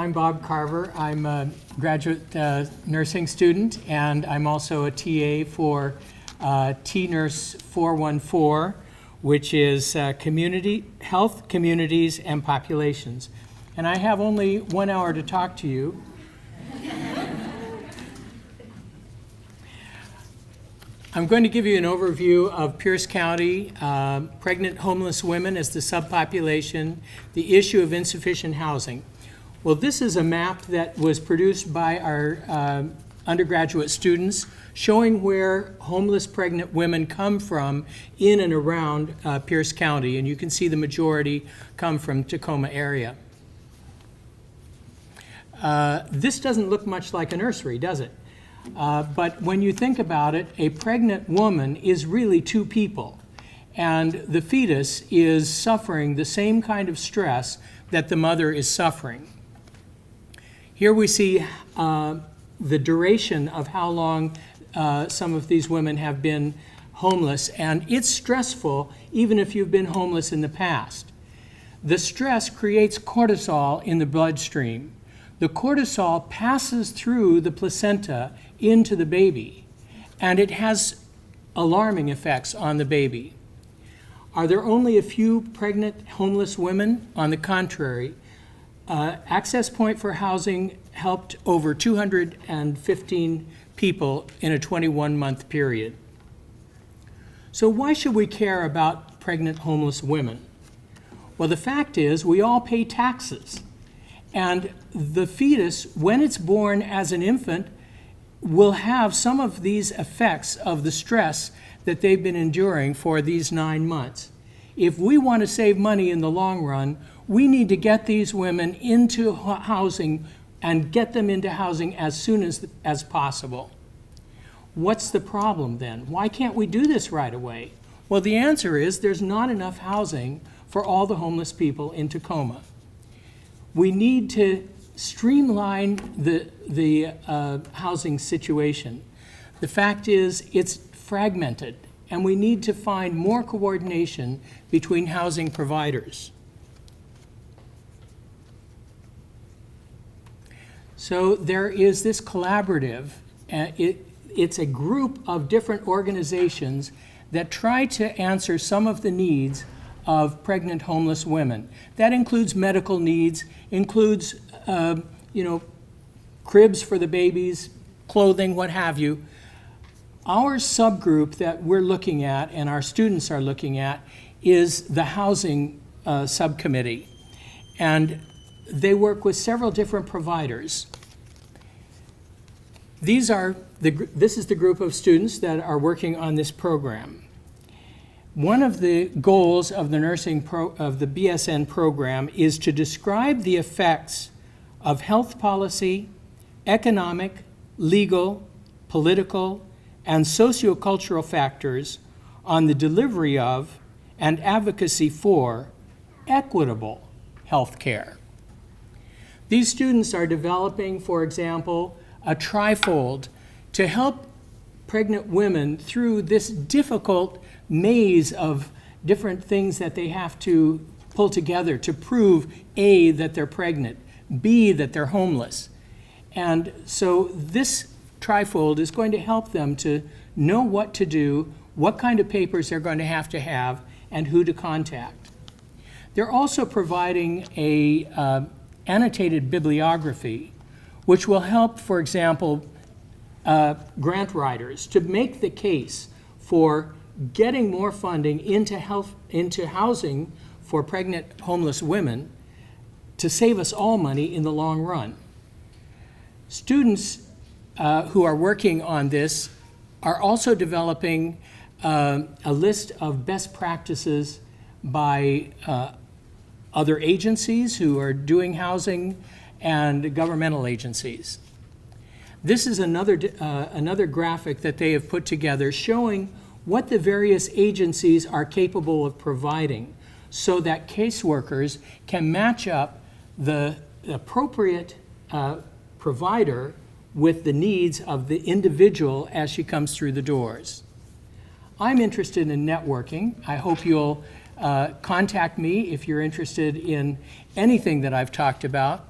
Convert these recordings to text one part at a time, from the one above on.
I'm Bob Carver. I'm a graduate nursing student, and I'm also a TA for T-Nurse 414, which is Community Health, Communities, and Populations. And I have only 1 hour to talk to you. I'm going to give you an overview of Pierce County, pregnant homeless women as the subpopulation, the issue of insufficient housing. Well, this is a map that was produced by our undergraduate students showing where homeless pregnant women come from in and around Pierce County, and you can see the majority come from Tacoma area. This doesn't look much like a nursery, does it? But when you think about it, a pregnant woman is really two people, and the fetus is suffering the same kind of stress that the mother is suffering. Here we see the duration of how long some of these women have been homeless, and it's stressful even if you've been homeless in the past. The stress creates cortisol in the bloodstream. The cortisol passes through the placenta into the baby, and it has alarming effects on the baby. Are there only a few pregnant homeless women? On the contrary, Access Point for Housing helped over 215 people in a 21-month period. So why should we care about pregnant homeless women? Well, the fact is we all pay taxes. And the fetus, when it's born as an infant, will have some of these effects of the stress that they've been enduring for these 9 months. If we want to save money in the long run, we need to get these women into housing and get them into housing as soon as possible. What's the problem then? Why can't we do this right away? Well, the answer is there's not enough housing for all the homeless people in Tacoma. We need to streamline the housing situation. The fact is it's fragmented, and we need to find more coordination between housing providers. So there is this collaborative. It's a group of different organizations that try to answer some of the needs of pregnant homeless women. That includes medical needs, includes cribs for the babies, clothing, what have you. Our subgroup that we're looking at and our students are looking at is the housing subcommittee. And they work with several different providers. This is the group of students that are working on this program. One of the goals of the of the BSN program is to describe the effects of health policy, economic, legal, political, and sociocultural factors on the delivery of and advocacy for equitable health care. These students are developing, for example, a trifold to help pregnant women through this difficult maze of different things that they have to pull together to prove A, that they're pregnant, B, that they're homeless. And so this trifold is going to help them to know what to do, what kind of papers they're going to have, and who to contact. They're also providing a annotated bibliography, which will help, for example, grant writers to make the case for getting more funding into housing for pregnant homeless women to save us all money in the long run. Students who are working on this are also developing a list of best practices by other agencies who are doing housing and governmental agencies. This is another graphic that they have put together showing what the various agencies are capable of providing so that caseworkers can match up the appropriate provider with the needs of the individual as she comes through the doors. I'm interested in networking. I hope you'll contact me if you're interested in anything that I've talked about.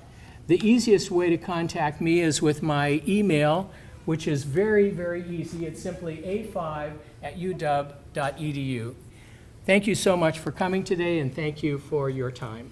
The easiest way to contact me is with my email, which is very, very easy. It's simply a5@uw.edu. Thank you so much for coming today, and thank you for your time.